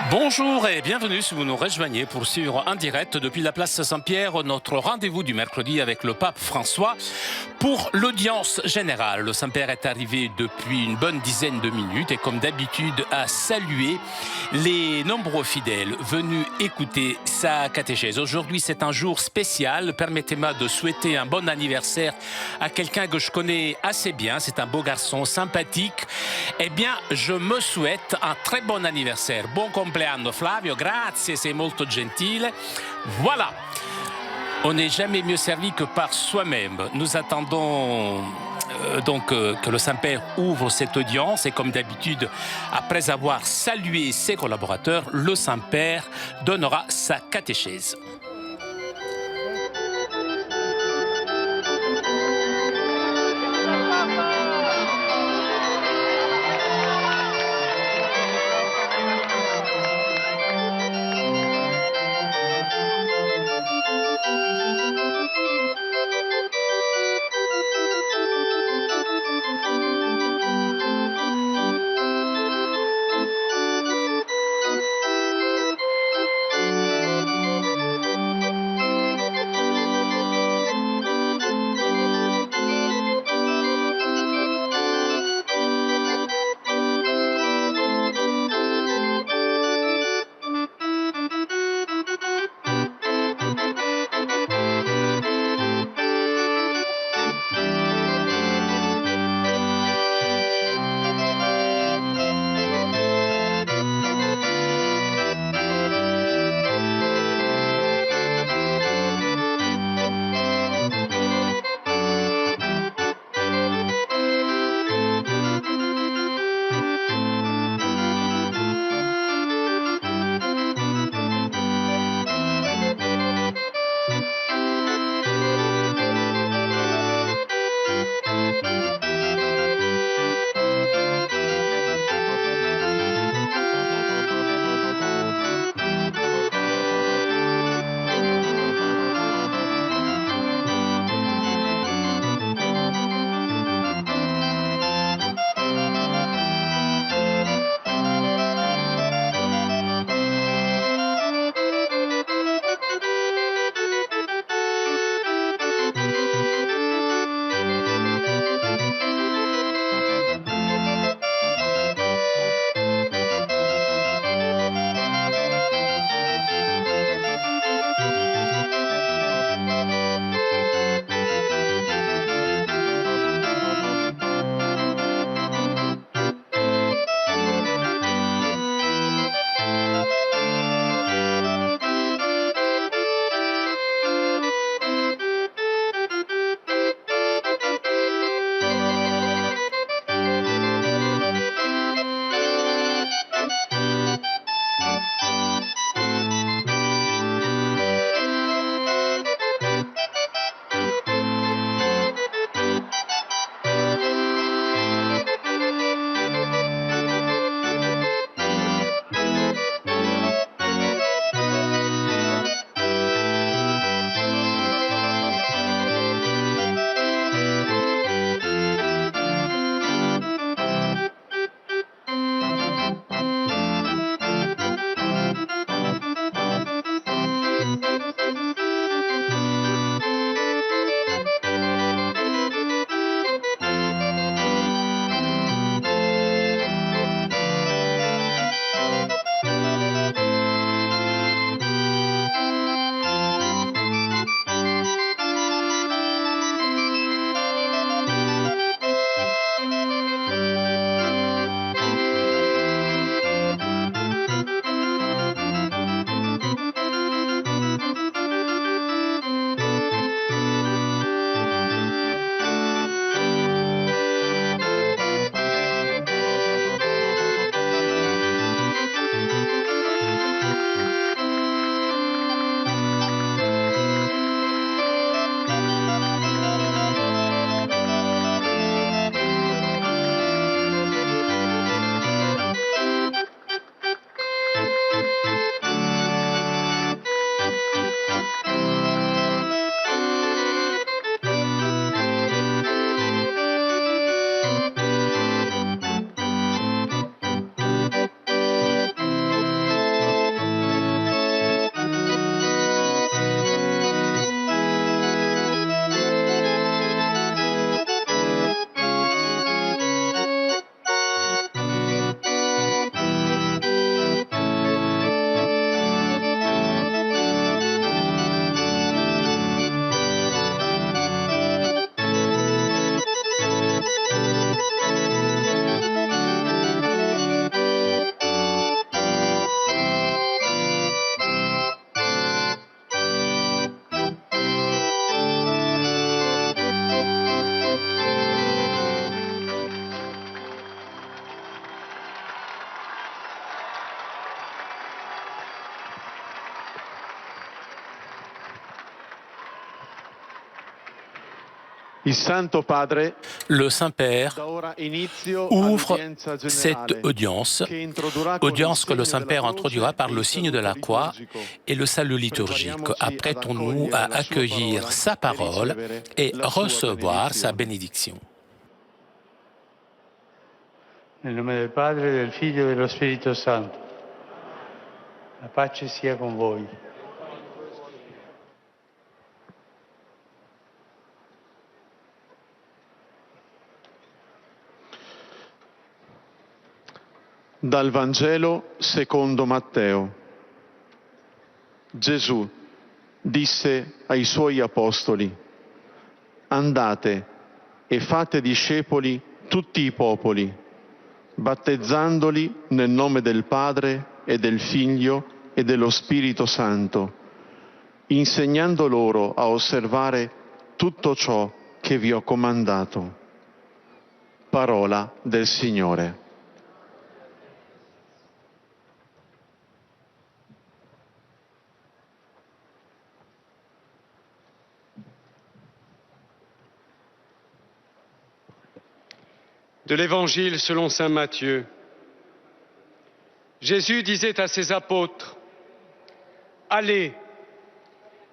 Bonjour et bienvenue si vous nous rejoignez pour suivre en direct depuis la place Saint-Pierre notre rendez-vous du mercredi avec le pape François pour l'audience générale. Le Saint-Père est arrivé depuis une bonne dizaine de minutes et comme d'habitude a salué les nombreux fidèles venus écouter sa catéchèse. Aujourd'hui c'est un jour spécial. Permettez-moi de souhaiter un bon anniversaire à quelqu'un que je connais assez bien. C'est un beau garçon sympathique. Eh bien, je me souhaite un très bon anniversaire. Buon compleanno Flavio, grazie, sei molto gentile. Voilà. On n'est jamais mieux servi que par soi-même. Nous attendons que le Saint-Père ouvre cette audience et comme d'habitude, après avoir salué ses collaborateurs, le Saint-Père donnera sa catéchèse. Il Santo Padre Le Saint-Père ouvre cette audience que le Saint-Père introduira par le signe de la croix et le salut liturgique. Apprêtons-nous à accueillir sa parole et recevoir sa bénédiction. Nel nome del Padre, del Figlio e dello Spirito Santo. La pace sia con voi. Dal Vangelo secondo Matteo. Gesù disse ai suoi apostoli: andate e fate discepoli tutti i popoli, battezzandoli nel nome del Padre e del Figlio e dello Spirito Santo, insegnando loro a osservare tutto ciò che vi ho comandato. Parola del Signore. De l'Évangile selon saint Matthieu. Jésus disait à ses apôtres: allez,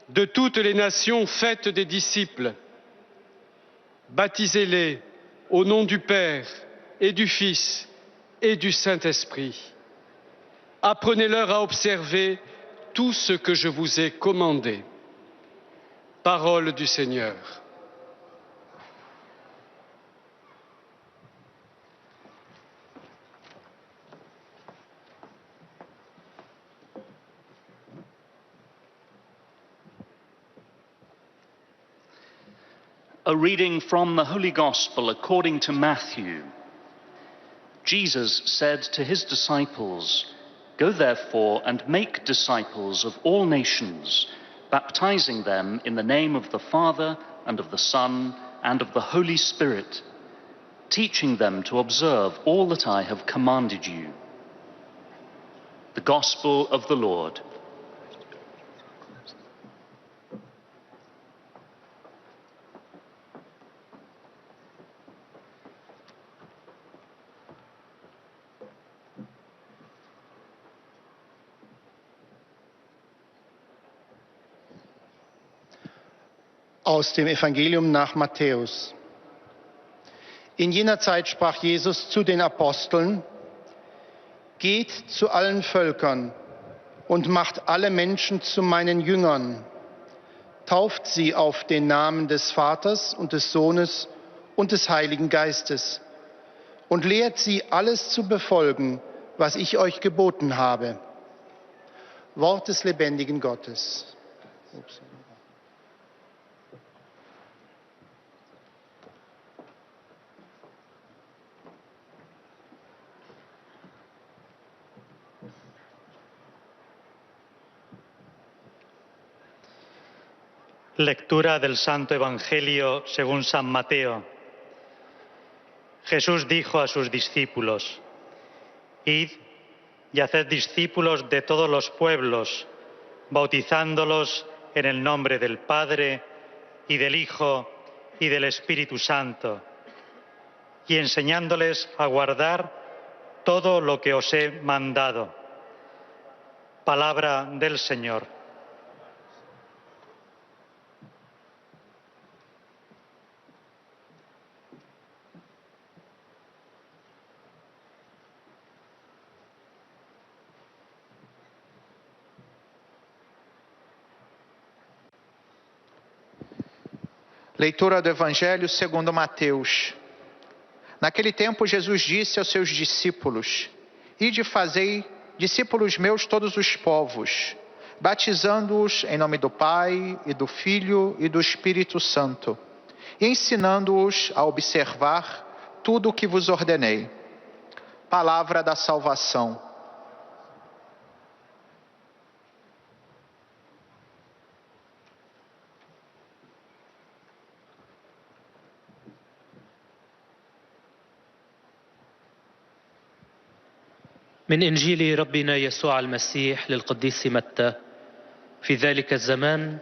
de toutes les nations faites des disciples, baptisez-les au nom du Père et du Fils et du Saint-Esprit. Apprenez-leur à observer tout ce que je vous ai commandé. Parole du Seigneur. A reading from the Holy Gospel according to Matthew. Jesus said to his disciples, "Go therefore and make disciples of all nations, baptizing them in the name of the Father and of the Son and of the Holy Spirit, teaching them to observe all that I have commanded you." The Gospel of the Lord. Aus dem Evangelium nach Matthäus. In jener Zeit sprach Jesus zu den Aposteln: Geht zu allen Völkern und macht alle Menschen zu meinen Jüngern. Tauft sie auf den Namen des Vaters und des Sohnes und des Heiligen Geistes und lehrt sie, alles zu befolgen, was ich euch geboten habe. Wort des lebendigen Gottes. Lectura del Santo Evangelio según San Mateo. Jesús dijo a sus discípulos: Id y haced discípulos de todos los pueblos, bautizándolos en el nombre del Padre y del Hijo y del Espíritu Santo, y enseñándoles a guardar todo lo que os he mandado. Palabra del Señor. Leitura do Evangelho segundo Mateus. Naquele tempo, Jesus disse aos seus discípulos: Ide e fazei discípulos meus todos os povos, batizando-os em nome do Pai e do Filho e do Espírito Santo, e ensinando-os a observar tudo o que vos ordenei. Palavra da salvação. من إنجيل ربنا يسوع المسيح للقديس متى. في ذلك الزمان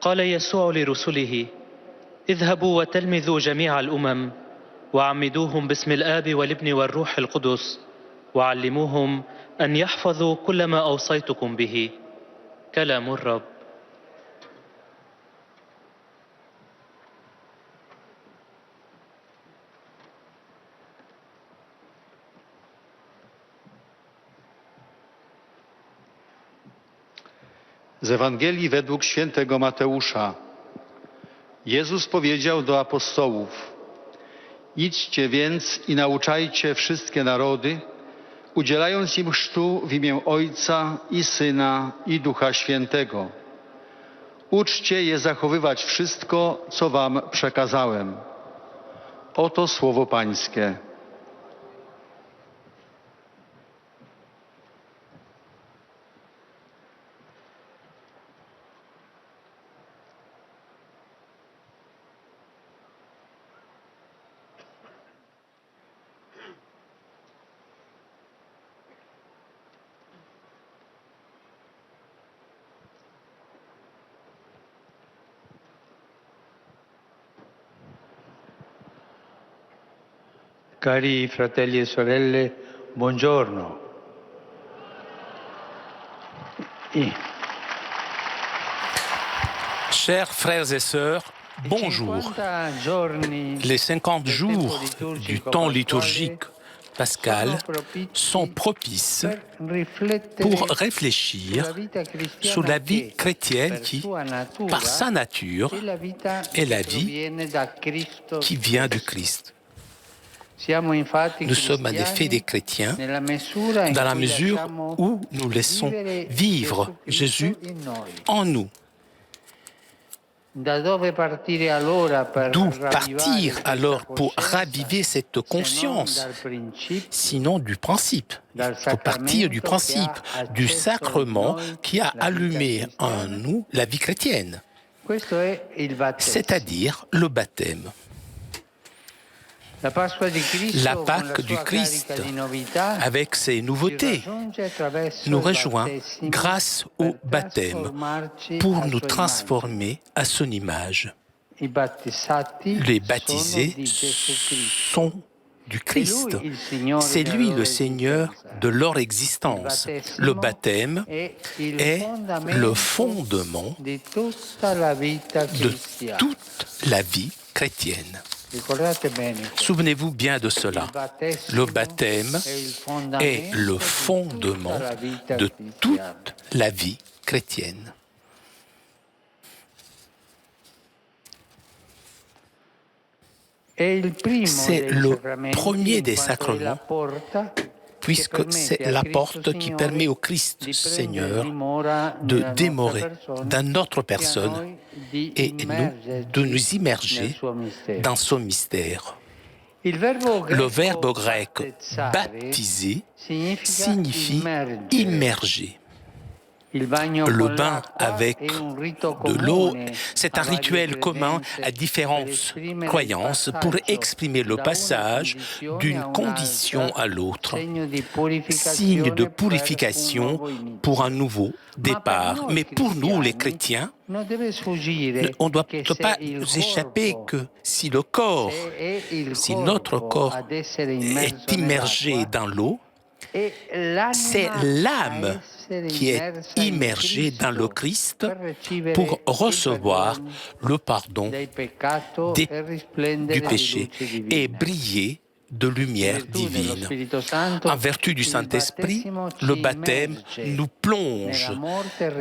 قال يسوع لرسله: اذهبوا وتلمذوا جميع الأمم وعمدوهم باسم الآب والابن والروح القدس وعلموهم أن يحفظوا كل ما أوصيتكم به. كلام الرب. Z Ewangelii według świętego Mateusza. Jezus powiedział do apostołów: idźcie więc i nauczajcie wszystkie narody, udzielając im chrztu w imię Ojca i Syna i Ducha Świętego. Uczcie je zachowywać wszystko, co wam przekazałem. Oto słowo Pańskie. Cari fratelli e sorelle, buongiorno. Chers frères et sœurs, bonjour. Les 50 jours du temps liturgique pascal sont propices pour réfléchir sur la vie chrétienne qui, par sa nature, est la vie qui vient du Christ. Nous sommes en effet des chrétiens dans la mesure où nous laissons vivre Jésus en nous. D'où partir alors pour raviver cette conscience? Sinon du principe. Il faut partir du principe, du sacrement qui a allumé en nous la vie chrétienne, c'est-à-dire le baptême. La Pâque du Christ, avec ses nouveautés, nous rejoint grâce au baptême pour nous transformer à son image. Les baptisés sont du Christ. C'est lui le Seigneur de leur existence. Le baptême est le fondement de toute la vie chrétienne. Souvenez-vous bien de cela. Le baptême est le fondement de toute la vie chrétienne. C'est le premier des sacrements, puisque c'est la porte qui permet au Christ Seigneur de demeurer dans notre personne et nous de nous immerger dans son mystère. Le verbe grec baptiser signifie immerger. Le bain avec de l'eau, c'est un rituel commun à différentes croyances pour exprimer le passage d'une condition à l'autre, signe de purification pour un nouveau départ. Mais pour nous, les chrétiens, on ne doit pas nous échapper que si le corps, si notre corps est immergé dans l'eau, c'est l'âme qui est immergée dans le Christ pour recevoir le pardon du péché et briller de lumière divine. En vertu du Saint-Esprit, le baptême nous plonge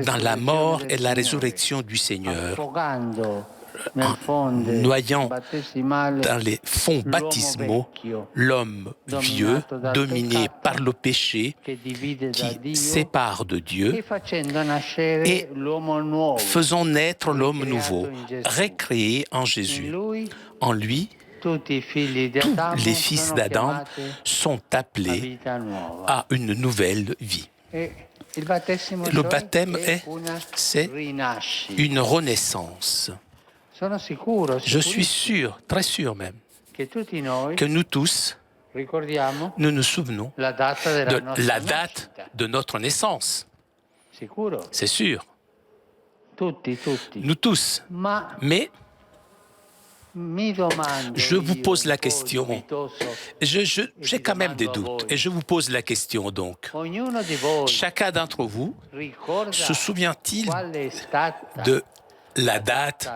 dans la mort et la résurrection du Seigneur, en noyant dans les fonds baptismaux l'homme vieux dominé par le péché qui sépare de Dieu et faisons naître l'homme nouveau, recréé en Jésus. En lui, tous les fils d'Adam sont appelés à une nouvelle vie. Le baptême c'est une renaissance. Je suis sûr, très sûr même, que nous tous, nous nous souvenons de la date de notre naissance. C'est sûr. Nous tous. Mais Je vous pose la question. J'ai quand même des doutes et je vous pose la question donc. Chacun d'entre vous se souvient-il de la date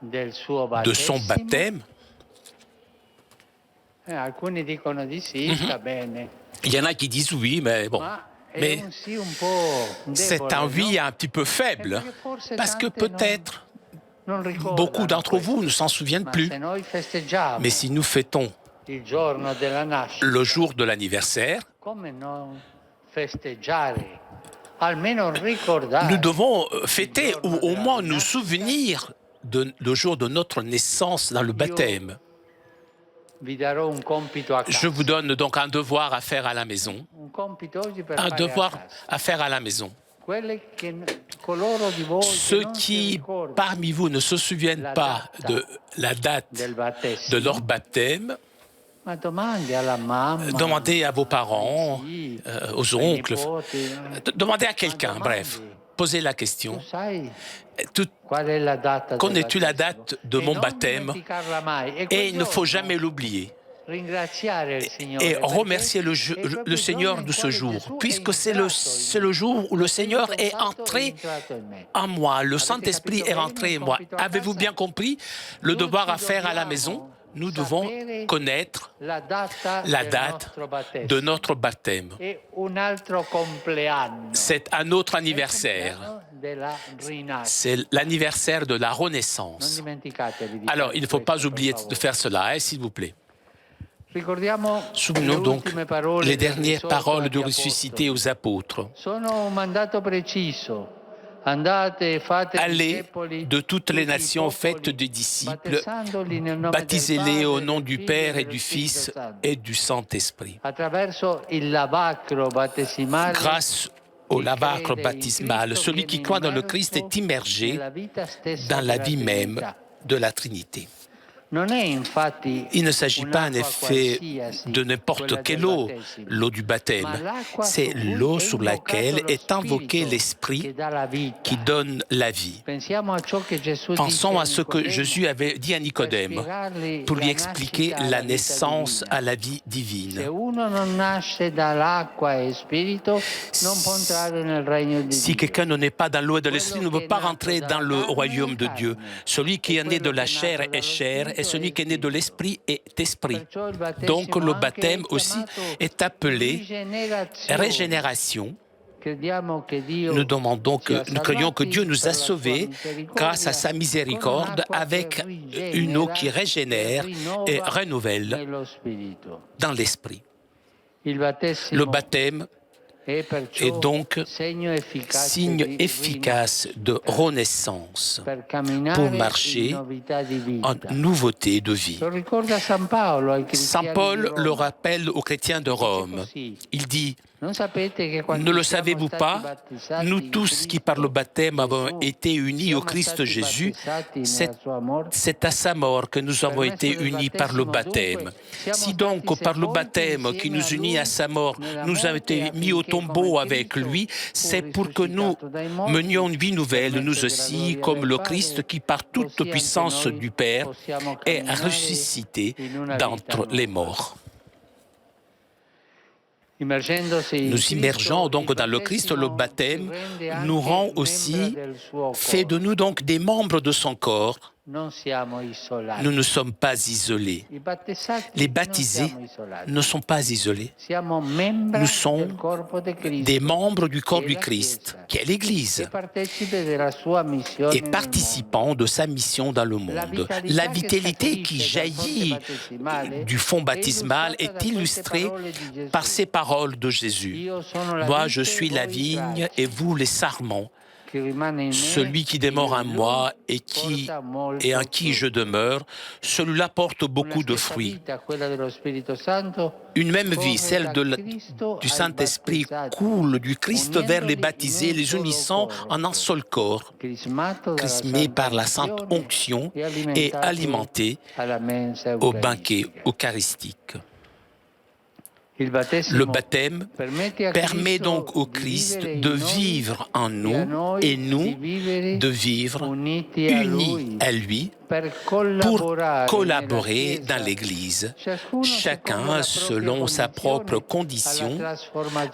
de son baptême? Il y en a qui disent oui, mais bon. Mais c'est un oui un petit peu faible, parce que peut-être beaucoup d'entre vous ne s'en souviennent plus. Mais si nous fêtons le jour de l'anniversaire, nous devons fêter ou au moins nous souvenir le jour de notre naissance dans le baptême. Je vous donne donc un devoir à faire à la maison. Un devoir à faire à la maison. Ceux qui, parmi vous, ne se souviennent pas de la date de leur baptême, demandez à vos parents, aux oncles, demandez à quelqu'un, bref, posez la question. Connais-tu la date de mon baptème? Et il ne faut jamais l'oublier. Et remercier le Seigneur de ce jour, puisque c'est le jour où le Seigneur est entré en moi, le Saint-Esprit est rentré en moi. Avez-vous bien compris le devoir à faire à la maison? Nous devons connaître la date de notre baptême. C'est un autre anniversaire. C'est l'anniversaire de la Renaissance. Alors, il ne faut pas oublier de faire cela, s'il vous plaît. Souvenons donc les dernières paroles du ressuscité aux apôtres. Allez de toutes les nations, faites des disciples, baptisez-les au nom du Père et du Fils et du Saint-Esprit. Grâce au lavacre baptismal, celui qui croit dans le Christ est immergé dans la vie même de la Trinité. Il ne s'agit pas en effet de n'importe quelle eau, l'eau du baptême. C'est l'eau sur laquelle est invoqué l'Esprit qui donne la vie. Pensons à ce que Jésus avait dit à Nicodème pour lui expliquer la naissance à la vie divine. Si quelqu'un ne naît pas dans l'eau et de l'Esprit, ne peut pas rentrer dans le royaume de Dieu. Celui qui est né de la chair est chair, et celui qui est né de l'esprit est esprit. Donc le baptême aussi est appelé régénération. Nous demandons nous croyons que Dieu nous a sauvés grâce à sa miséricorde avec une eau qui régénère et renouvelle dans l'esprit. Le baptême est donc signe efficace de renaissance pour marcher en nouveauté de vie. Saint Paul le rappelle aux chrétiens de Rome. Il dit « Ne le savez-vous pas? Nous tous qui par le baptême avons été unis au Christ Jésus, c'est à sa mort que nous avons été unis par le baptême. Si donc par le baptême qui nous unit à sa mort, nous avons été mis au tombeau avec lui, c'est pour que nous menions une vie nouvelle, nous aussi, comme le Christ qui par toute puissance du Père est ressuscité d'entre les morts. » Nous immergeons donc dans le Christ, le baptême nous rend aussi, fait de nous donc des membres de son corps. Nous ne sommes pas isolés. Les baptisés ne sont pas isolés. Nous sommes des membres du corps du Christ, qui est l'Église, et participants de sa mission dans le monde. La vitalité qui jaillit du fond baptismal est illustrée par ces paroles de Jésus. « Moi, je suis la vigne et vous les sarments. Celui qui demeure en moi et en qui je demeure, celui-là porte beaucoup de fruits. » Une même vie, celle du Saint-Esprit, coule du Christ vers les baptisés, les unissant en un seul corps, chrismé par la sainte onction et alimenté au banquet eucharistique. Le baptême permet donc au Christ de vivre en nous et nous de vivre unis à lui pour collaborer dans l'Église, chacun selon sa propre condition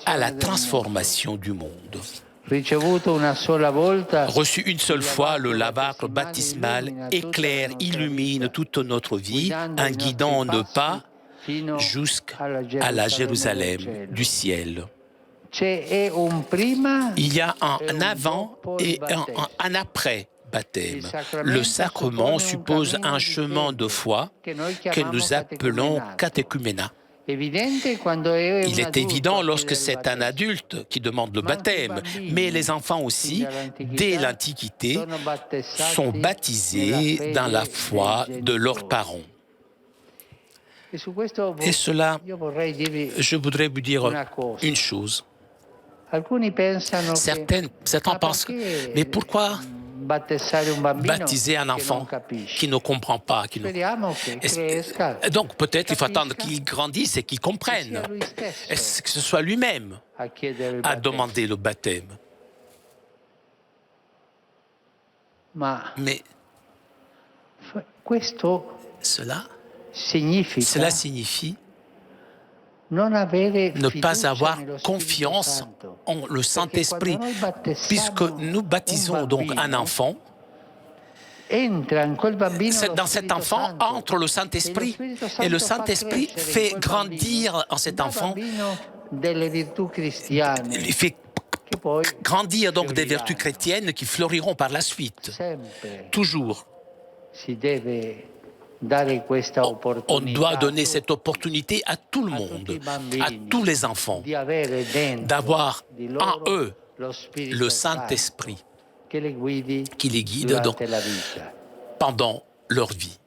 à la transformation du monde. Reçu une seule fois, le lavacre baptismal éclaire, illumine toute notre vie en guidant nos pas jusqu'à la Jérusalem du ciel. Il y a un avant et un après baptême. Le sacrement suppose un chemin de foi que nous appelons catéchuménat. Il est évident lorsque c'est un adulte qui demande le baptême, mais les enfants aussi, dès l'Antiquité, sont baptisés dans la foi de leurs parents. Et cela, je voudrais vous dire une chose. Certains pensent, mais pourquoi baptiser un enfant qui ne comprend pas Donc peut-être il faut attendre qu'il grandisse et qu'il comprenne. Est-ce que ce soit lui-même à demander le baptême? Mais cela signifie ne pas avoir confiance en le Saint-Esprit, puisque nous baptisons donc un enfant. Dans cet enfant entre le Saint-Esprit, et le Saint-Esprit fait grandir en cet enfant, il fait grandir donc des vertus chrétiennes qui fleuriront par la suite. Toujours. On doit donner cette opportunité à tout le monde, à tous les enfants, d'avoir en eux le Saint-Esprit qui les guide donc pendant leur vie.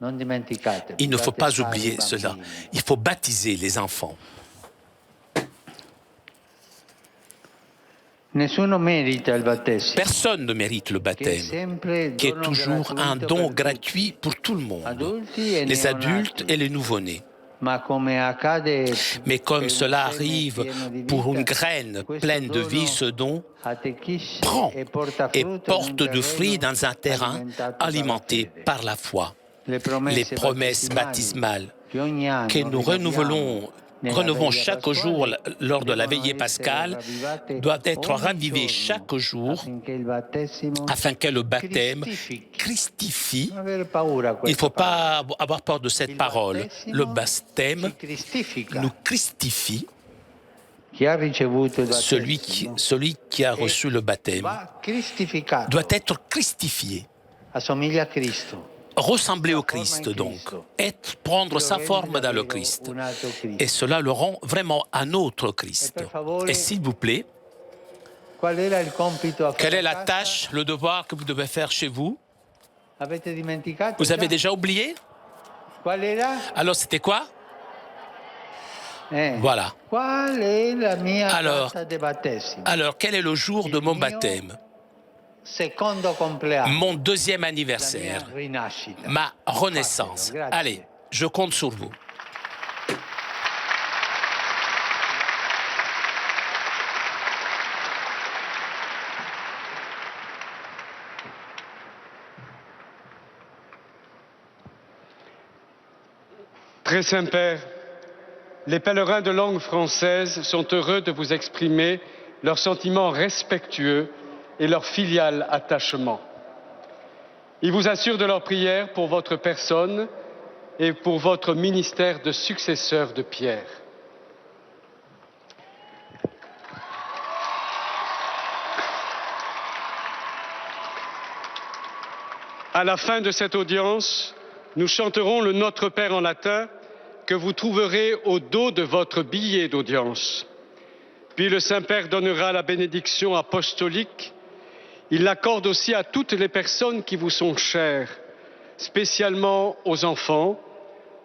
Il ne faut pas oublier cela. Il faut baptiser les enfants. Personne ne mérite le baptême, qui est toujours un don gratuit pour tout le monde, les adultes et les nouveau-nés. Mais comme cela arrive pour une graine pleine de vie, ce don prend et porte du fruit dans un terrain alimenté par la foi. Les promesses baptismales que nous renouvelons chaque jour lors de la veillée pascale doivent être ravivées chaque jour afin que le baptême christifie. Il ne faut pas avoir peur de cette parole. Le baptême nous christifie. Celui qui a reçu le baptême doit être christifié. Ressembler au Christ, donc, prendre sa forme dans le Christ. Et cela le rend vraiment un autre Christ. Et s'il vous plaît, quelle est la tâche, le devoir que vous devez faire chez vous? Vous avez déjà oublié? Alors, c'était quoi? Voilà. Alors, quel est le jour de mon baptême? Mon deuxième anniversaire, ma renaissance. Allez, je compte sur vous. Très Saint-Père, les pèlerins de langue française sont heureux de vous exprimer leurs sentiments respectueux et leur filial attachement. Ils vous assurent de leur prière pour votre personne et pour votre ministère de successeur de Pierre. À la fin de cette audience, nous chanterons le Notre Père en latin que vous trouverez au dos de votre billet d'audience. Puis le Saint-Père donnera la bénédiction apostolique. Il l'accorde aussi à toutes les personnes qui vous sont chères, spécialement aux enfants,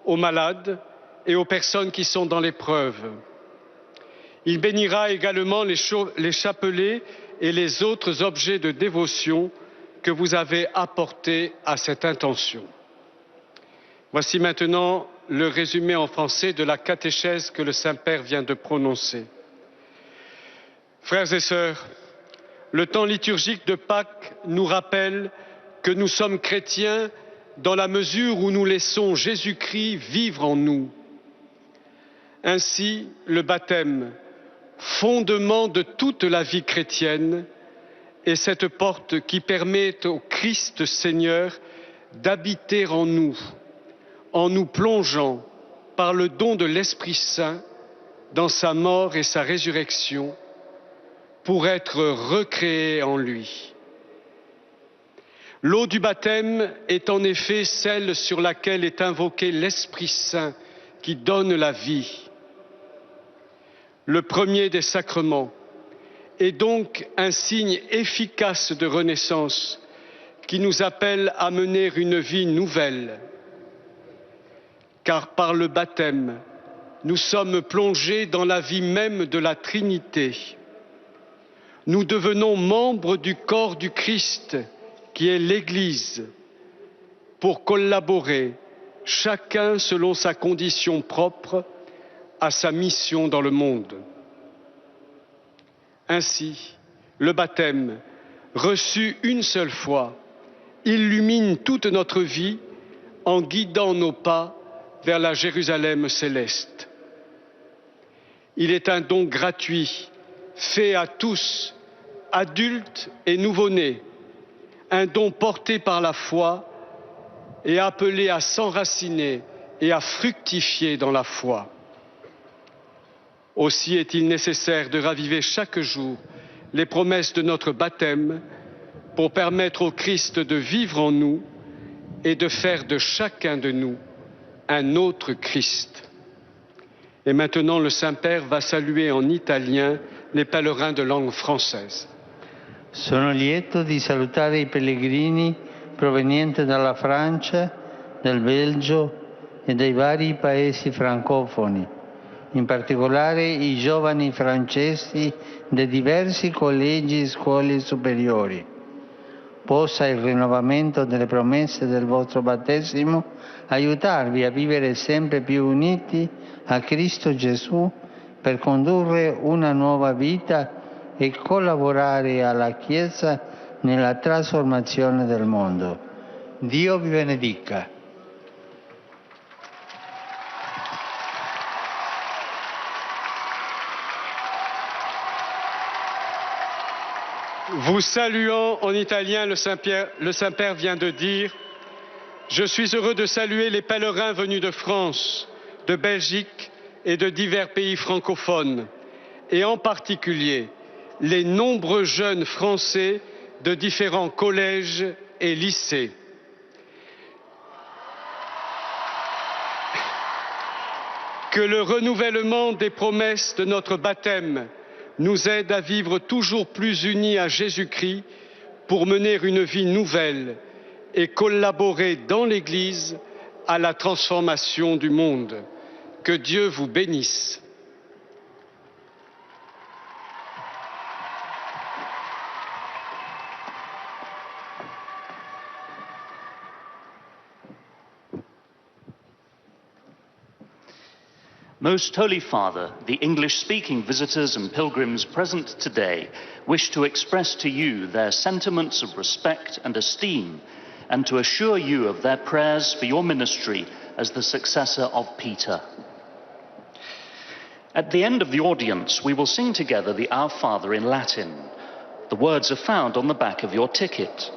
aux malades et aux personnes qui sont dans l'épreuve. Il bénira également les chapelets et les autres objets de dévotion que vous avez apportés à cette intention. Voici maintenant le résumé en français de la catéchèse que le Saint-Père vient de prononcer. Frères et sœurs, le temps liturgique de Pâques nous rappelle que nous sommes chrétiens dans la mesure où nous laissons Jésus-Christ vivre en nous. Ainsi, le baptême, fondement de toute la vie chrétienne, est cette porte qui permet au Christ Seigneur d'habiter en nous plongeant par le don de l'Esprit Saint dans sa mort et sa résurrection pour être recréé en lui. L'eau du baptême est en effet celle sur laquelle est invoqué l'Esprit Saint qui donne la vie. Le premier des sacrements est donc un signe efficace de renaissance qui nous appelle à mener une vie nouvelle. Car par le baptême, nous sommes plongés dans la vie même de la Trinité. Nous devenons membres du corps du Christ, qui est l'Église, pour collaborer, chacun selon sa condition propre, à sa mission dans le monde. Ainsi, le baptême, reçu une seule fois, illumine toute notre vie en guidant nos pas vers la Jérusalem céleste. Il est un don gratuit, fait à tous, adultes et nouveau-nés, un don porté par la foi et appelé à s'enraciner et à fructifier dans la foi. Aussi est-il nécessaire de raviver chaque jour les promesses de notre baptême pour permettre au Christ de vivre en nous et de faire de chacun de nous un autre Christ. Et maintenant, le Saint-Père va saluer en italien les pèlerins de langue française. Sono lieto di salutare i pellegrini provenienti dalla Francia, del Belgio e dai vari paesi francofoni, in particolare i giovani francesi dei diversi collegi e scuole superiori. Possa il rinnovamento delle promesse del vostro battesimo aiutarvi a vivere sempre più uniti a Cristo Gesù per condurre una nuova vita e collaborare alla Chiesa nella trasformazione del mondo. Dio vi benedica. Vous saluant en italien, le Saint-Père vient de dire « Je suis heureux de saluer les pèlerins venus de France, de Belgique et de divers pays francophones, et en particulier les nombreux jeunes Français de différents collèges et lycées. Que le renouvellement des promesses de notre baptême nous aide à vivre toujours plus unis à Jésus-Christ pour mener une vie nouvelle et collaborer dans l'Église à la transformation du monde. Que Dieu vous bénisse. Most Holy Father, the English-speaking visitors and pilgrims present today wish to express to you their sentiments of respect and esteem and to assure you of their prayers for your ministry as the successor of Peter. At the end of the audience, we will sing together the Our Father in Latin. The words are found on the back of your ticket.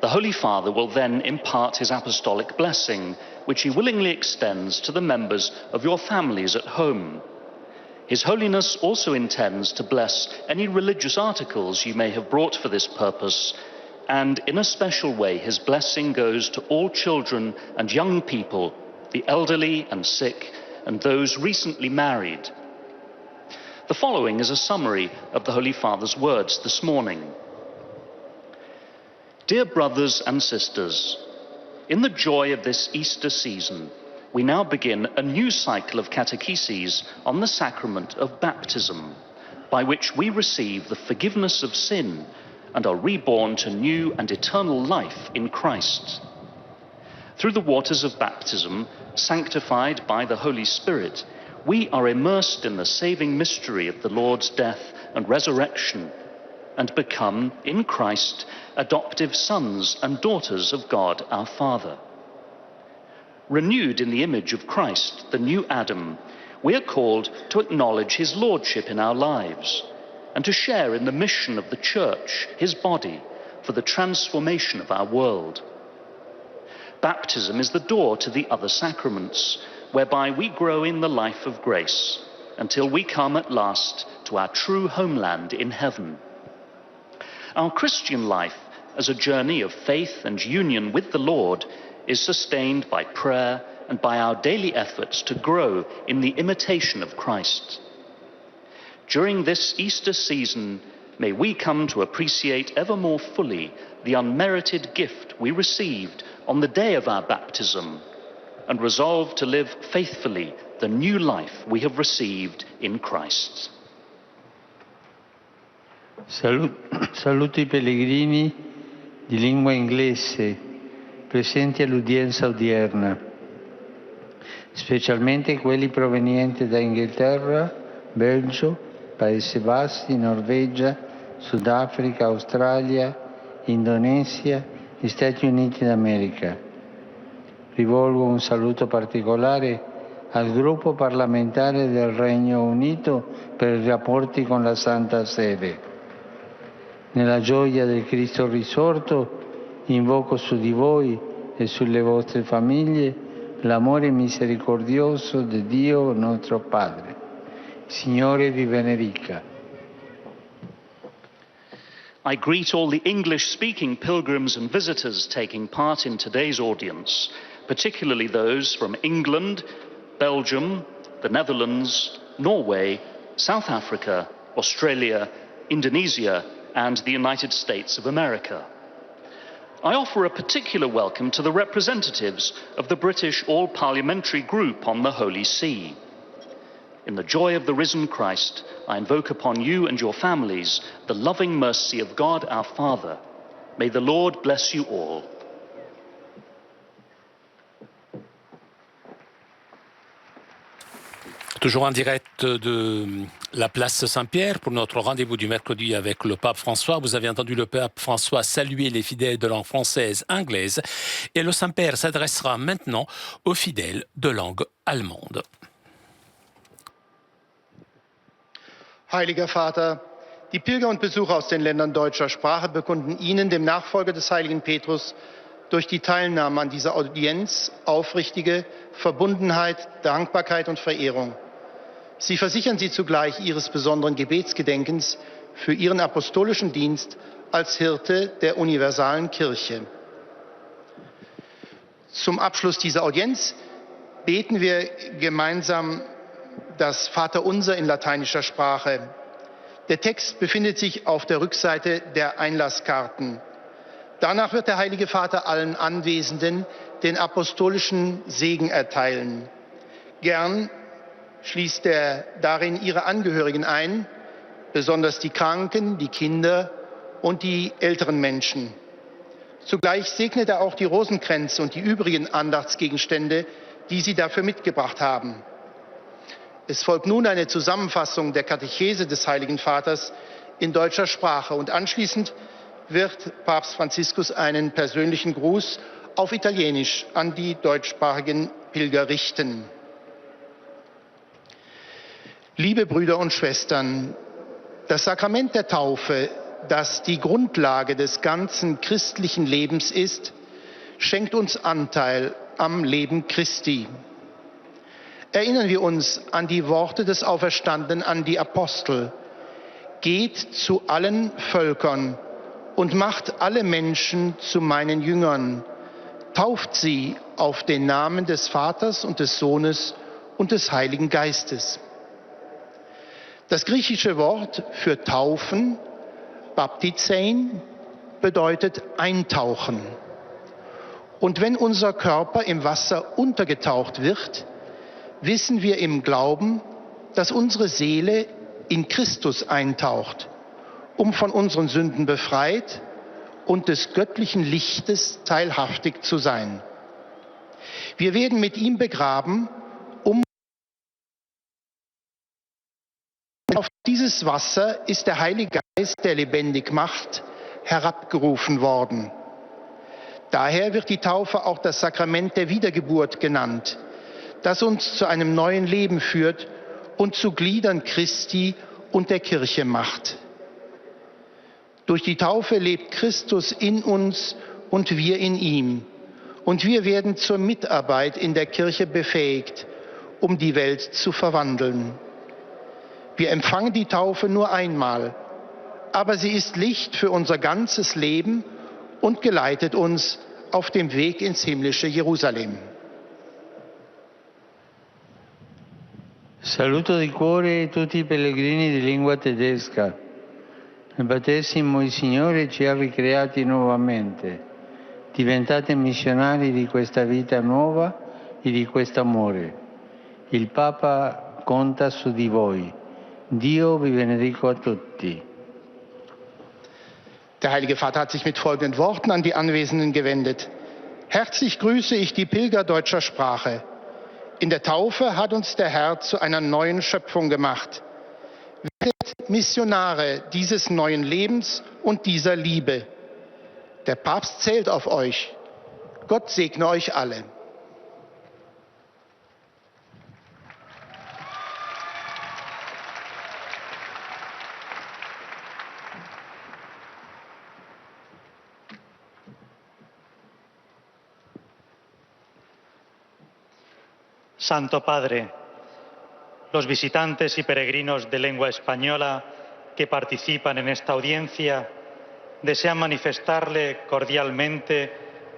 The Holy Father will then impart his apostolic blessing, which he willingly extends to the members of your families at home. His Holiness also intends to bless any religious articles you may have brought for this purpose, and in a special way his blessing goes to all children and young people, the elderly and sick, and those recently married. The following is a summary of the Holy Father's words this morning. Dear brothers and sisters, in the joy of this Easter season, we now begin a new cycle of catecheses on the sacrament of baptism, by which we receive the forgiveness of sin and are reborn to new and eternal life in Christ. Through the waters of baptism, sanctified by the Holy Spirit, we are immersed in the saving mystery of the Lord's death and resurrection, and become, in Christ, adoptive sons and daughters of God our Father. Renewed in the image of Christ, the new Adam, we are called to acknowledge his lordship in our lives and to share in the mission of the Church, his body, for the transformation of our world. Baptism is the door to the other sacraments, whereby we grow in the life of grace until we come at last to our true homeland in heaven. Our Christian life, as a journey of faith and union with the Lord, is sustained by prayer and by our daily efforts to grow in the imitation of Christ. During this Easter season, may we come to appreciate ever more fully the unmerited gift we received on the day of our baptism, and resolve to live faithfully the new life we have received in Christ. Saluto i pellegrini di lingua inglese presenti all'udienza odierna, specialmente quelli provenienti da Inghilterra, Belgio, Paesi Bassi, Norvegia, Sudafrica, Australia, Indonesia e Stati Uniti d'America. Rivolgo un saluto particolare al gruppo parlamentare del Regno Unito per i rapporti con la Santa Sede. Nella gioia del Cristo risorto, invoco su di voi e sulle vostre famiglie l'amore misericordioso di Dio nostro Padre. Signore vi benedica. I greet all the English-speaking pilgrims and visitors taking part in today's audience, particularly those from England, Belgium, the Netherlands, Norway, South Africa, Australia, Indonesia, and the United States of America. I offer a particular welcome to the representatives of the British All-Parliamentary Group on the Holy See. In the joy of the risen Christ, I invoke upon you and your families the loving mercy of God our Father. May the Lord bless you all. Toujours en direct de la place Saint-Pierre pour notre rendez-vous du mercredi avec le pape François. Vous avez entendu le pape François saluer les fidèles de langue française, anglaise. Et le Saint-Père s'adressera maintenant aux fidèles de langue allemande. Heiliger Vater, die Pilger und Besucher aus den Ländern deutscher Sprache bekunden Ihnen, dem Nachfolger des heiligen Petrus, durch die Teilnahme an dieser Audienz aufrichtige Verbundenheit, Dankbarkeit und Verehrung. Sie versichern Sie zugleich Ihres besonderen Gebetsgedenkens für Ihren apostolischen Dienst als Hirte der universalen Kirche. Zum Abschluss dieser Audienz beten wir gemeinsam das Vaterunser in lateinischer Sprache. Der Text befindet sich auf der Rückseite der Einlasskarten. Danach wird der Heilige Vater allen Anwesenden den apostolischen Segen erteilen. Gern schließt er darin ihre Angehörigen ein, besonders die Kranken, die Kinder und die älteren Menschen. Zugleich segnet er auch die Rosenkränze und die übrigen Andachtsgegenstände, die sie dafür mitgebracht haben. Es folgt nun eine Zusammenfassung der Katechese des Heiligen Vaters in deutscher Sprache und anschließend wird Papst Franziskus einen persönlichen Gruß auf Italienisch an die deutschsprachigen Pilger richten. Liebe Brüder und Schwestern, das Sakrament der Taufe, das die Grundlage des ganzen christlichen Lebens ist, schenkt uns Anteil am Leben Christi. Erinnern wir uns an die Worte des Auferstandenen an die Apostel. Geht zu allen Völkern und macht alle Menschen zu meinen Jüngern. Tauft sie auf den Namen des Vaters und des Sohnes und des Heiligen Geistes. Das griechische Wort für taufen, baptizein, bedeutet eintauchen. Und wenn unser Körper im Wasser untergetaucht wird, wissen wir im Glauben, dass unsere Seele in Christus eintaucht, um von unseren Sünden befreit und des göttlichen Lichtes teilhaftig zu sein. Wir werden mit ihm begraben, auf dieses Wasser ist der Heilige Geist, der lebendig macht, herabgerufen worden. Daher wird die Taufe auch das Sakrament der Wiedergeburt genannt, das uns zu einem neuen Leben führt und zu Gliedern Christi und der Kirche macht. Durch die Taufe lebt Christus in uns und wir in ihm. Und wir werden zur Mitarbeit in der Kirche befähigt, um die Welt zu verwandeln. Wir empfangen die Taufe nur einmal, aber sie ist Licht für unser ganzes Leben und geleitet uns auf dem Weg ins himmlische Jerusalem. Saluto di cuore tutti i pellegrini di lingua tedesca. Nel battesimo il Signore ci ha ricreati nuovamente. Diventate missionari di questa vita nuova e di questo amore. Il Papa conta su di voi. Dio vi benedico a tutti. Der Heilige Vater hat sich mit folgenden Worten an die Anwesenden gewendet. Herzlich grüße ich die Pilger deutscher Sprache. In der Taufe hat uns der Herr zu einer neuen Schöpfung gemacht. Werdet Missionare dieses neuen Lebens und dieser Liebe. Der Papst zählt auf euch. Gott segne euch alle. Santo Padre, los visitantes y peregrinos de lengua española que participan en esta audiencia desean manifestarle cordialmente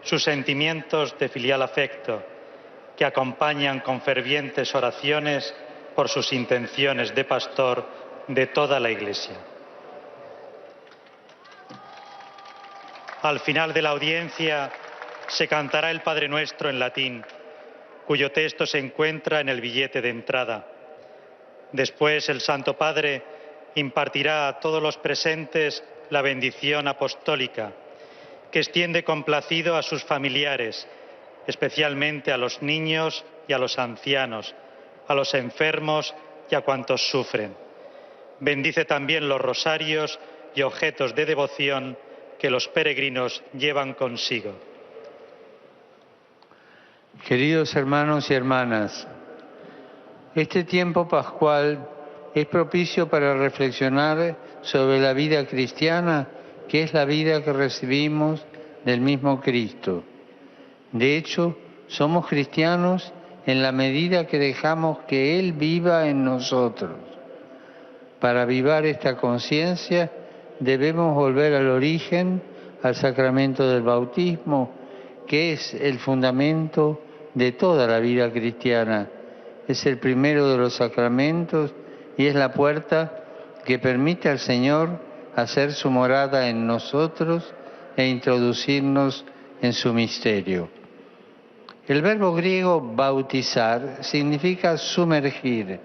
sus sentimientos de filial afecto, que acompañan con fervientes oraciones por sus intenciones de pastor de toda la Iglesia. Al final de la audiencia se cantará el Padre Nuestro en latín, cuyo texto se encuentra en el billete de entrada. Después el Santo Padre impartirá a todos los presentes la bendición apostólica, que extiende complacido a sus familiares, especialmente a los niños y a los ancianos, a los enfermos y a cuantos sufren. Bendice también los rosarios y objetos de devoción que los peregrinos llevan consigo. Queridos hermanos y hermanas, este tiempo pascual es propicio para reflexionar sobre la vida cristiana, que es la vida que recibimos del mismo Cristo. De hecho, somos cristianos en la medida que dejamos que Él viva en nosotros. Para avivar esta conciencia, debemos volver al origen, al sacramento del bautismo, que es el fundamento de toda la vida cristiana. Es el primero de los sacramentos y es la puerta que permite al Señor hacer su morada en nosotros e introducirnos en su misterio. El verbo griego bautizar significa sumergir.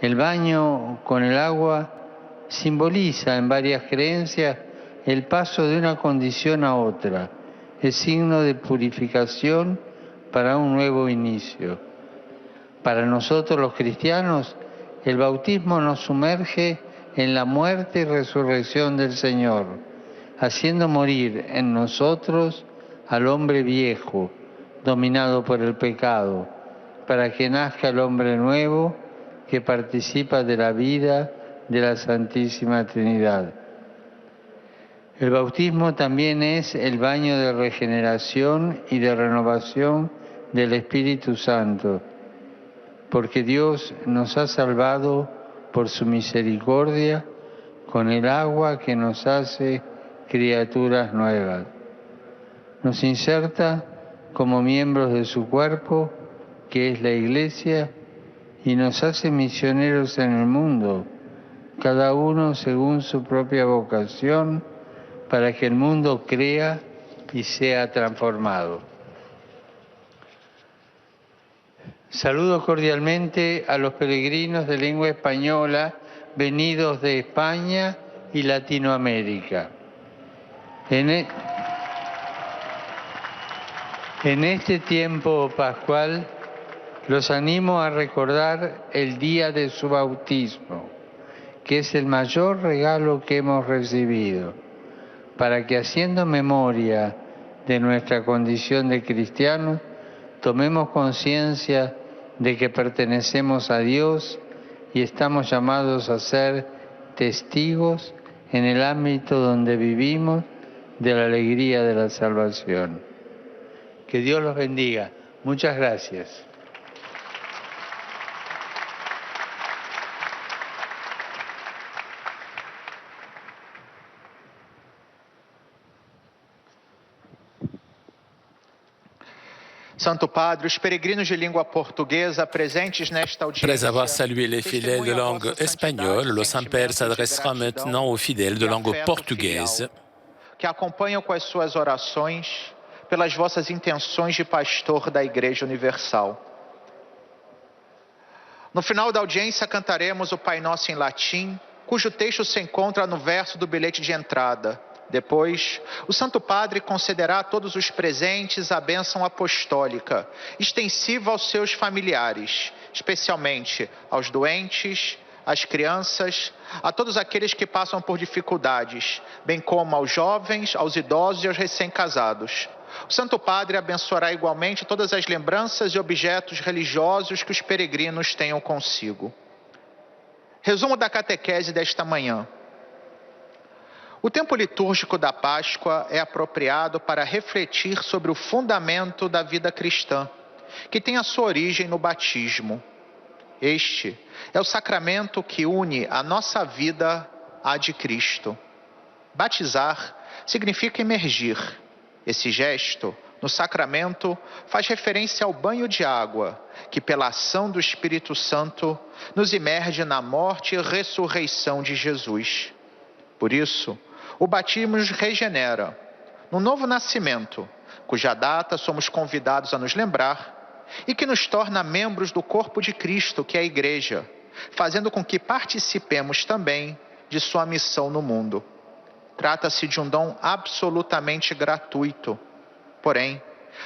El baño con el agua simboliza en varias creencias el paso de una condición a otra. Es signo de purificación para un nuevo inicio. Para nosotros los cristianos, el bautismo nos sumerge en la muerte y resurrección del Señor, haciendo morir en nosotros al hombre viejo, dominado por el pecado, para que nazca el hombre nuevo que participa de la vida de la Santísima Trinidad. El bautismo también es el baño de regeneración y de renovación del Espíritu Santo, porque Dios nos ha salvado por su misericordia con el agua que nos hace criaturas nuevas. Nos inserta como miembros de su cuerpo, que es la Iglesia, y nos hace misioneros en el mundo, cada uno según su propia vocación, para que el mundo crea y sea transformado. Saludo cordialmente a los peregrinos de lengua española venidos de España y Latinoamérica. En este tiempo pascual los animo a recordar el día de su bautismo, que es el mayor regalo que hemos recibido, para que haciendo memoria de nuestra condición de cristianos, tomemos conciencia de que pertenecemos a Dios y estamos llamados a ser testigos en el ámbito donde vivimos de la alegría de la salvación. Que Dios los bendiga. Muchas gracias. Santo Padre, os peregrinos de língua portuguesa presentes nesta Après audiência. avoir salué les fidèles de langue espagnole, le Saint-Père s'adressera maintenant aux fidèles de langue portugaise Que acompanham com as suas orações pelas vossas intenções de pastor da Igreja Universal. No final da audiência cantaremos o Pai Nosso em latim, cujo texto se encontra no verso do bilhete de entrada. Depois, o Santo Padre concederá a todos os presentes a bênção apostólica, extensiva aos seus familiares, especialmente aos doentes, às crianças, a todos aqueles que passam por dificuldades, bem como aos jovens, aos idosos e aos recém-casados. O Santo Padre abençoará igualmente todas as lembranças e objetos religiosos que os peregrinos tenham consigo. Resumo da catequese desta manhã. O tempo litúrgico da Páscoa é apropriado para refletir sobre o fundamento da vida cristã, que tem a sua origem no batismo. Este é o sacramento que une a nossa vida à de Cristo. Batizar significa imergir. Esse gesto, no sacramento, faz referência ao banho de água, que pela ação do Espírito Santo nos imerge na morte e ressurreição de Jesus. Por isso, o batismo nos regenera, no novo nascimento, cuja data somos convidados a nos lembrar, e que nos torna membros do corpo de Cristo, que é a Igreja, fazendo com que participemos também de sua missão no mundo. Trata-se de um dom absolutamente gratuito. Porém,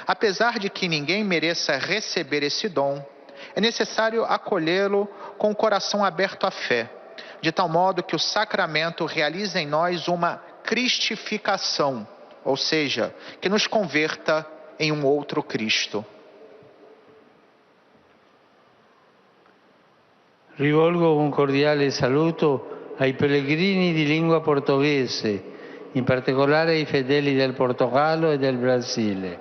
apesar de que ninguém mereça receber esse dom, é necessário acolhê-lo com o coração aberto à fé, de tal modo que o sacramento realize em nós uma cristificação, ou seja, que nos converta em um outro Cristo. Rivolgo un cordiale saluto ai pellegrini di lingua portoghese, in particolare ai fedeli del Portogallo e del Brasile.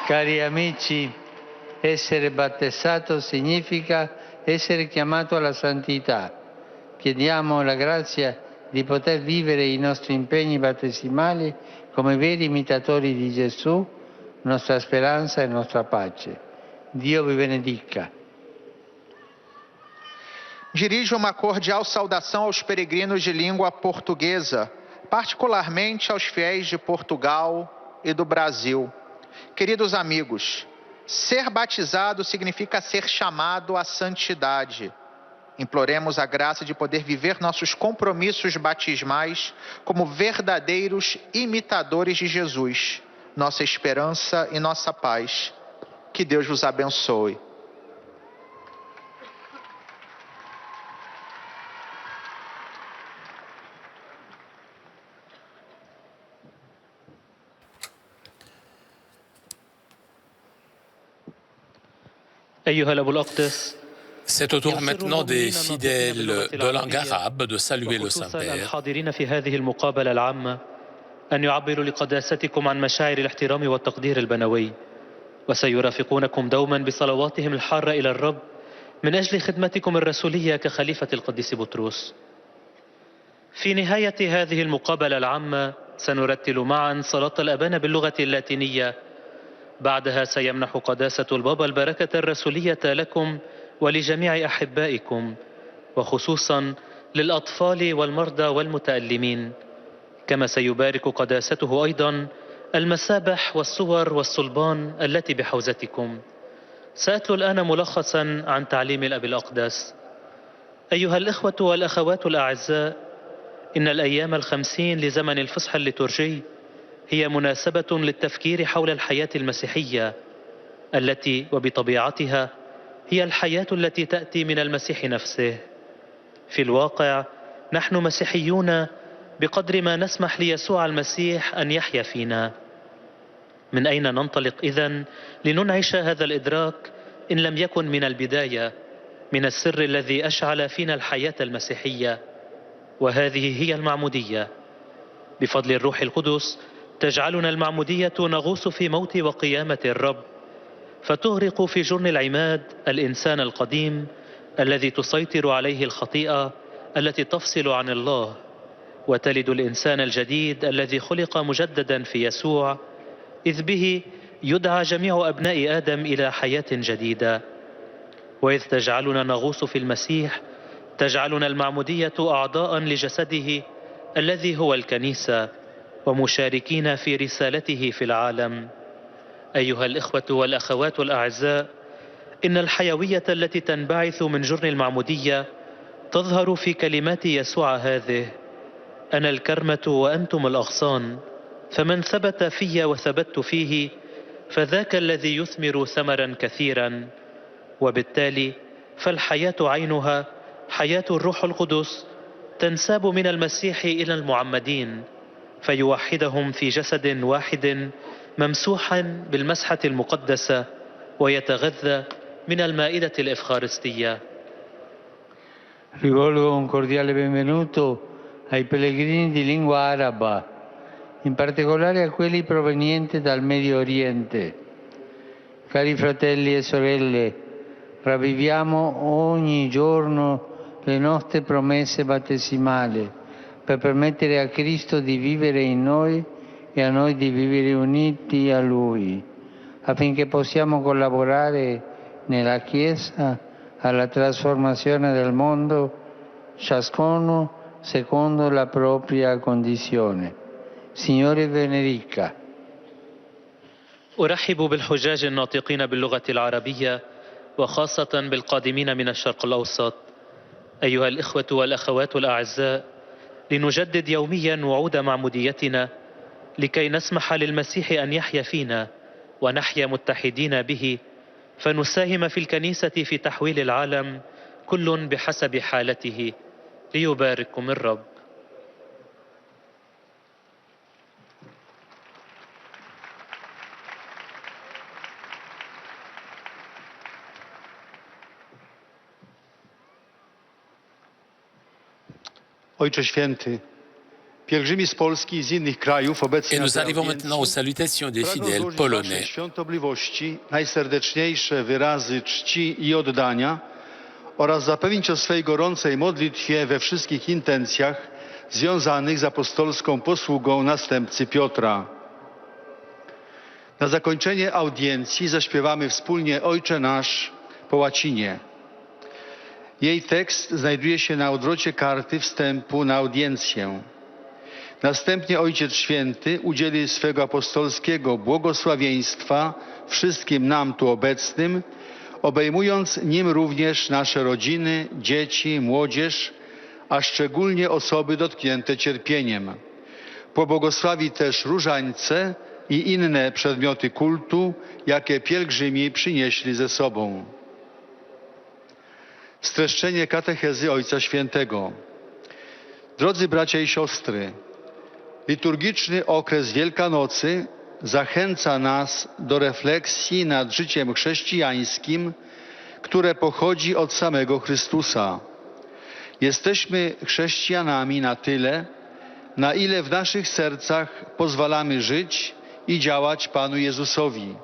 Cari amici, essere battezzato significa essere chiamato alla santità. Chiediamo la grazia di poter vivere i nostri impegni battesimali come veri imitatori di Gesù, nostra speranza e nostra pace. Dio vi benedica. Dirijo uma cordial saudação aos peregrinos de língua portuguesa, particularmente aos fiéis de Portugal e do Brasil. Queridos amigos, ser batizado significa ser chamado à santidade. Imploremos a graça de poder viver nossos compromissos batismais como verdadeiros imitadores de Jesus, nossa esperança e nossa paz. Que Deus vos abençoe. أيها الأب الأقدس C'est au tour maintenant des fidèles de langue arabe de saluer le Saint-Père. الحاضرين في هذه المقابلة العامة أن يعبروا لقداستكم عن مشاعر الاحترام والتقدير البنوي، وسيرافقونكم دوما بصلواتهم الحارة إلى الرب من أجل خدمتكم الرسولية كخليفة القديس بطرس. في نهاية هذه المقابلة العامة سنرتل معا صلاة الأبانة باللغة اللاتينية. بعدها سيمنح قداسة البابا البركة الرسولية لكم ولجميع أحبائكم، وخصوصا للأطفال والمرضى والمتألمين، كما سيبارك قداسته أيضا المسابح والصور والصلبان التي بحوزتكم. سأتلو الآن ملخصا عن تعليم الأب الأقدس. أيها الإخوة والأخوات الأعزاء، إن الأيام 50 لزمن الفصح الليتورجي هي مناسبة للتفكير حول الحياة المسيحية التي وبطبيعتها هي الحياة التي تأتي من المسيح نفسه. في الواقع نحن مسيحيون بقدر ما نسمح ليسوع المسيح أن يحيا فينا. من أين ننطلق إذن لننعش هذا الإدراك إن لم يكن من البداية، من السر الذي أشعل فينا الحياة المسيحية، وهذه هي المعمودية. بفضل الروح القدس تجعلنا المعمودية نغوص في موت وقيامة الرب، فتغرق في جرن العماد الإنسان القديم الذي تسيطر عليه الخطيئة التي تفصل عن الله، وتلد الإنسان الجديد الذي خلق مجددا في يسوع، إذ به يدعى جميع أبناء آدم إلى حياة جديدة. وإذ تجعلنا نغوص في المسيح تجعلنا المعمودية أعضاء لجسده الذي هو الكنيسة، ومشاركين في رسالته في العالم. أيها الإخوة والأخوات الأعزاء، إن الحيوية التي تنبعث من جرن المعمودية تظهر في كلمات يسوع هذه: أنا الكرمة وأنتم الأغصان، فمن ثبت في وثبت فيه فذاك الذي يثمر ثمرا كثيرا. وبالتالي فالحياة عينها حياة الروح القدس تنساب من المسيح إلى المعمدين، فيوحدهم في جسد واحد ممسوحا بالمسحة المقدسة، ويتغذى من المائدة الإفخارستية. Rivolgo un cordiale benvenuto ai pellegrini di lingua araba, in particolare a quelli provenienti dal Medio Oriente. Cari fratelli e sorelle, ravviviamo ogni giorno le nostre promesse battesimali per permettere a Cristo di vivere in noi e a noi di vivere uniti a Lui, affinché possiamo collaborare nella Chiesa alla trasformazione del mondo, ciascuno secondo la propria condizione. Signore benedica. أرحب بالحجاج الناطقين باللغة العربية، وخاصة بالقادمين من الشرق الأوسط. أيها الإخوة والأخوات الأعزاء، لنجدد يوميا وعود معموديتنا لكي نسمح للمسيح أن يحيا فينا ونحيا متحدين به، فنساهم في الكنيسة في تحويل العالم كل بحسب حالته. ليبارككم الرب. Ojcze Święty, pielgrzymi z Polski i z innych krajów obecnie Et na nous tej arrivons audiencji maintenant aux salutations des pragną fidèles złożyć Waszej polonais. świątobliwości najserdeczniejsze wyrazy czci i oddania oraz zapewnić o swej gorącej modlitwie we wszystkich intencjach związanych z apostolską posługą następcy Piotra. Na zakończenie audiencji zaśpiewamy wspólnie Ojcze Nasz po łacinie. Jej tekst znajduje się na odwrocie karty wstępu na audiencję. Następnie Ojciec Święty udzieli swego apostolskiego błogosławieństwa wszystkim nam tu obecnym, obejmując nim również nasze rodziny, dzieci, młodzież, a szczególnie osoby dotknięte cierpieniem. Pobłogosławi też różańce i inne przedmioty kultu, jakie pielgrzymi przynieśli ze sobą. Streszczenie katechezy Ojca Świętego. Drodzy bracia i siostry, liturgiczny okres Wielkanocy zachęca nas do refleksji nad życiem chrześcijańskim, które pochodzi od samego Chrystusa. Jesteśmy chrześcijanami na tyle, na ile w naszych sercach pozwalamy żyć i działać Panu Jezusowi.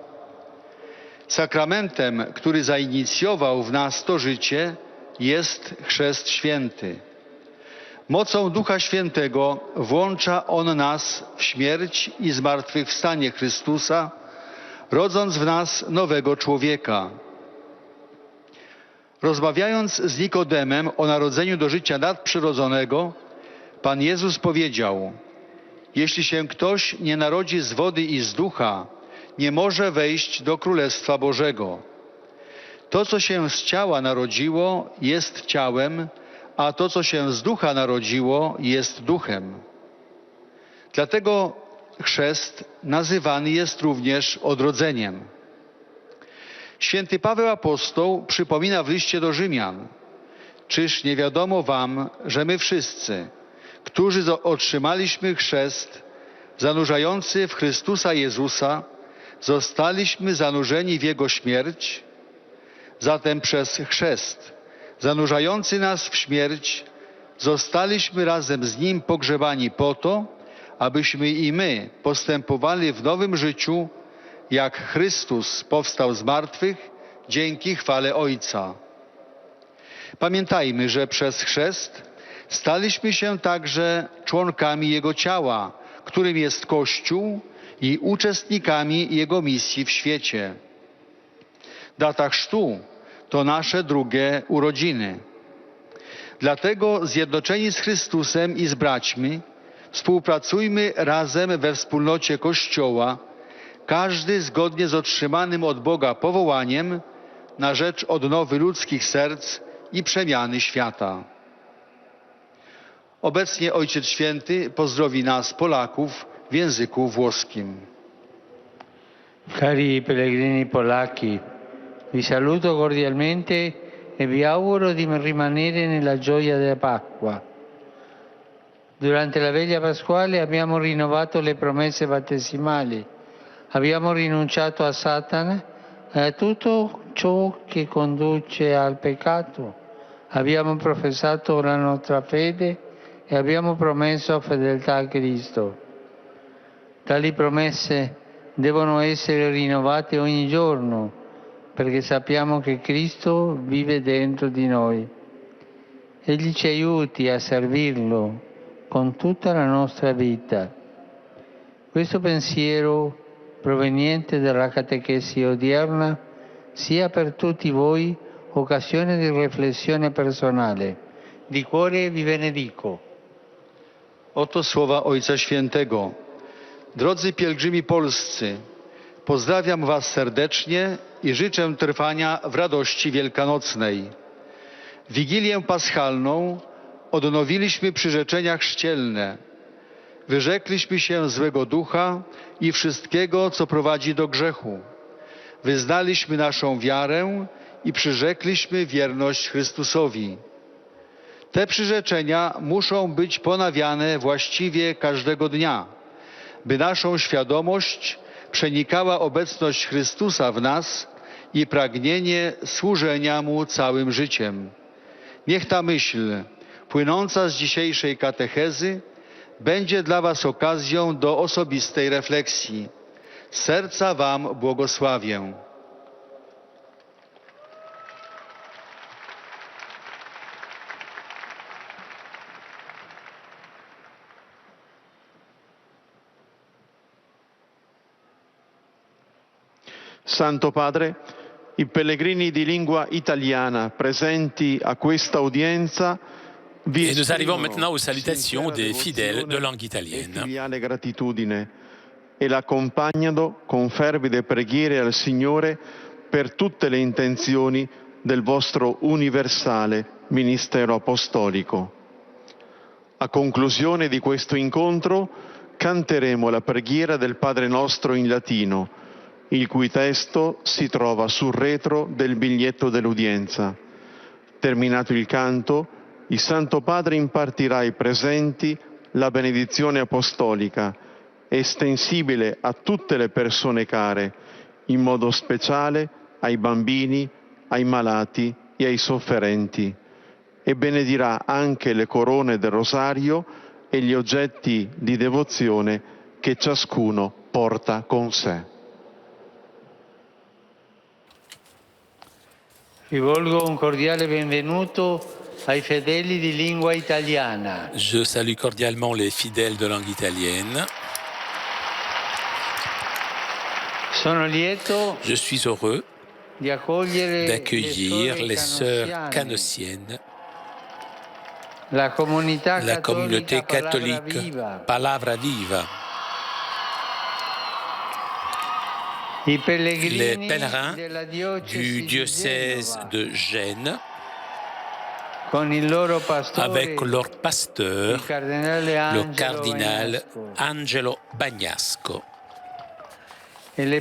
Sakramentem, który zainicjował w nas to życie, jest Chrzest Święty. Mocą Ducha Świętego włącza On nas w śmierć i zmartwychwstanie Chrystusa, rodząc w nas nowego człowieka. Rozmawiając z Nikodemem o narodzeniu do życia nadprzyrodzonego, Pan Jezus powiedział: jeśli się ktoś nie narodzi z wody i z ducha, nie może wejść do Królestwa Bożego. To, co się z ciała narodziło, jest ciałem, a to, co się z ducha narodziło, jest duchem. Dlatego chrzest nazywany jest również odrodzeniem. Święty Paweł Apostoł przypomina w liście do Rzymian: czyż nie wiadomo wam, że my wszyscy, którzy otrzymaliśmy chrzest zanurzający w Chrystusa Jezusa, zostaliśmy zanurzeni w Jego śmierć? Zatem przez chrzest zanurzający nas w śmierć zostaliśmy razem z Nim pogrzebani po to, abyśmy i my postępowali w nowym życiu, jak Chrystus powstał z martwych dzięki chwale Ojca. Pamiętajmy, że przez chrzest staliśmy się także członkami Jego ciała, którym jest Kościół, i uczestnikami Jego misji w świecie. Data chrztu to nasze drugie urodziny. Dlatego zjednoczeni z Chrystusem i z braćmi współpracujmy razem we wspólnocie Kościoła, każdy zgodnie z otrzymanym od Boga powołaniem na rzecz odnowy ludzkich serc i przemiany świata. Obecnie Ojciec Święty pozdrowi nas, Polaków, w języku włoskim. Cari pellegrini polacchi, vi saluto cordialmente e vi auguro di rimanere nella gioia della Pasqua. Durante la veglia pasquale abbiamo rinnovato le promesse battesimali, abbiamo rinunciato a Satana e a tutto ciò che conduce al peccato, abbiamo professato la nostra fede e abbiamo promesso fedeltà a Cristo. Tali promesse devono essere rinnovate ogni giorno, perché sappiamo che Cristo vive dentro di noi. Egli ci aiuti a servirlo con tutta la nostra vita. Questo pensiero proveniente dalla catechesi odierna sia per tutti voi occasione di riflessione personale. Di cuore vi benedico. Oto słowa Ojca Świętego. Drodzy pielgrzymi polscy, pozdrawiam was serdecznie i życzę trwania w radości wielkanocnej. Wigilię paschalną odnowiliśmy przyrzeczenia chrzcielne. Wyrzekliśmy się złego ducha i wszystkiego, co prowadzi do grzechu. Wyznaliśmy naszą wiarę i przyrzekliśmy wierność Chrystusowi. Te przyrzeczenia muszą być ponawiane właściwie każdego dnia, by naszą świadomość przenikała obecność Chrystusa w nas i pragnienie służenia Mu całym życiem. Niech ta myśl, płynąca z dzisiejszej katechezy, będzie dla was okazją do osobistej refleksji. Z serca wam błogosławię. Santo Padre, i pellegrini di lingua italiana presenti a questa udienza vi Et nous arrivons esprimono maintenant aux salutations sincera des fidèles de langue e italienne. filiale gratitudine e l'accompagnano con fervide preghiere al Signore per tutte le intenzioni del vostro universale ministero apostolico. A conclusione di questo incontro canteremo la preghiera del Padre nostro in latino, il cui testo si trova sul retro del biglietto dell'udienza. Terminato il canto, il Santo Padre impartirà ai presenti la benedizione apostolica, estensibile a tutte le persone care, in modo speciale ai bambini, ai malati e ai sofferenti, e benedirà anche le corone del rosario e gli oggetti di devozione che ciascuno porta con sé. Rivolgo un cordiale benvenuto ai fedeli di lingua italiana. Je salue cordialement les fidèles de langue italienne. Sono lieto Je suis heureux di accogliere d'accueillir les sœurs canossiane, canossiennes, la communauté cattolique catholique Palavra Viva, i les pellegrini pèlerins della du diocèse de Gênes, avec leur pasteur, le cardinal Angelo Bagnasco. Et les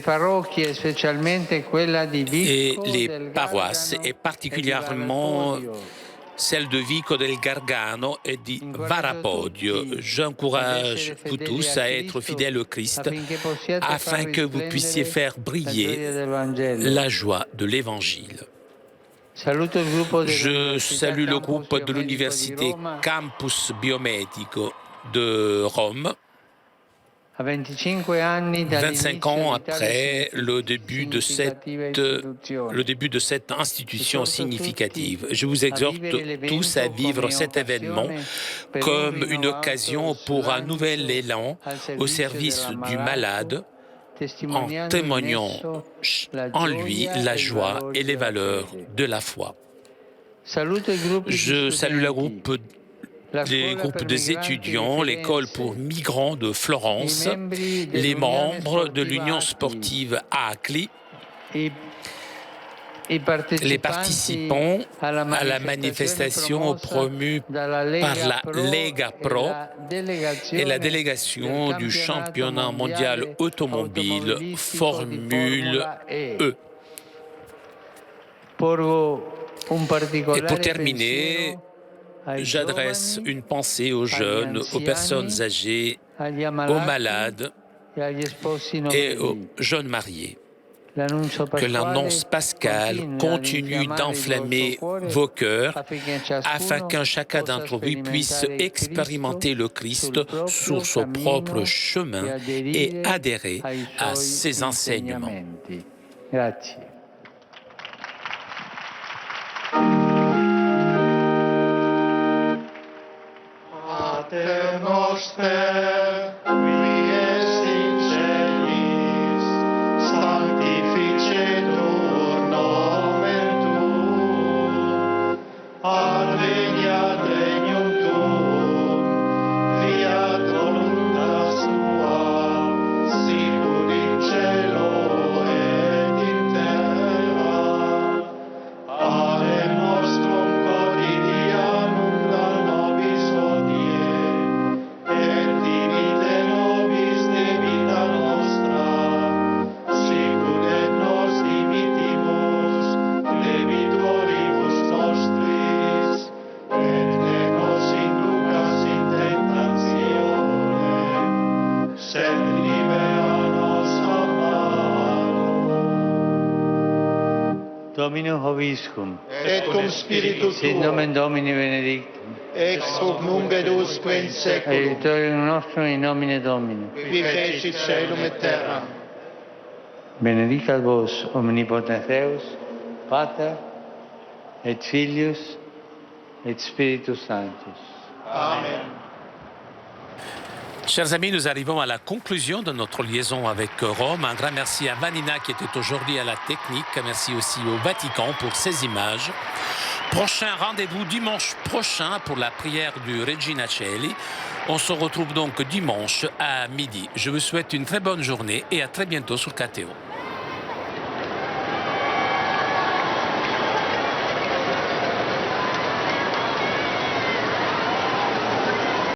paroisses, et particulièrement celle de Vico del Gargano et di Varapodio. J'encourage vous tous à être fidèles au Christ afin que vous puissiez faire briller la joie de l'Évangile. Je salue le groupe de l'université Campus Biomedico de Rome. 25 ans après le début de cette institution significative. Je vous exhorte tous à vivre cet événement comme une occasion pour un nouvel élan au service du malade, en témoignant en lui la joie et les valeurs de la foi. Je salue les groupes des étudiants, l'école pour migrants de Florence, les membres de l'Union sportive ACLI, les participants à la manifestation promue par la Lega Pro et la délégation du championnat mondial automobile Formule E. Et pour terminer, j'adresse une pensée aux jeunes, aux personnes âgées, aux malades et aux jeunes mariés. Que l'annonce pascale continue d'enflammer vos cœurs afin qu'un chacun d'entre vous puisse expérimenter le Christ sur son propre chemin et adhérer à ses enseignements. Grazie. Pater noster, qui es in celis, sanctificetur nomen tuum, adveniat regnum tuum, fiat voluntas tua, sicut in cielo et in terra. Panem nostrum quotidianum da nobis hodie, et dimite nobis debita nostra, sicut et nos dimitimus debitoribus nostris, et ne nos inducas in tentationem, sed libera nos a malo. Dominum Hoviscum. Et cum spiritu Sit tuo, nomen Domini benedictum. ex hoc nunc et usque in seculum, Aiutorium nostrum in nomine Domini. qui fecit caelum et terra. Benedicat vos omnipotens Deus, Pater, et Filius, et Spiritus Sanctus. Amen. Chers amis, nous arrivons à la conclusion de notre liaison avec Rome. Un grand merci à Vanina qui était aujourd'hui à la technique. Merci aussi au Vatican pour ces images. Prochain rendez-vous dimanche prochain pour la prière du Regina Coeli. On se retrouve donc dimanche à midi. Je vous souhaite une très bonne journée et à très bientôt sur KTO.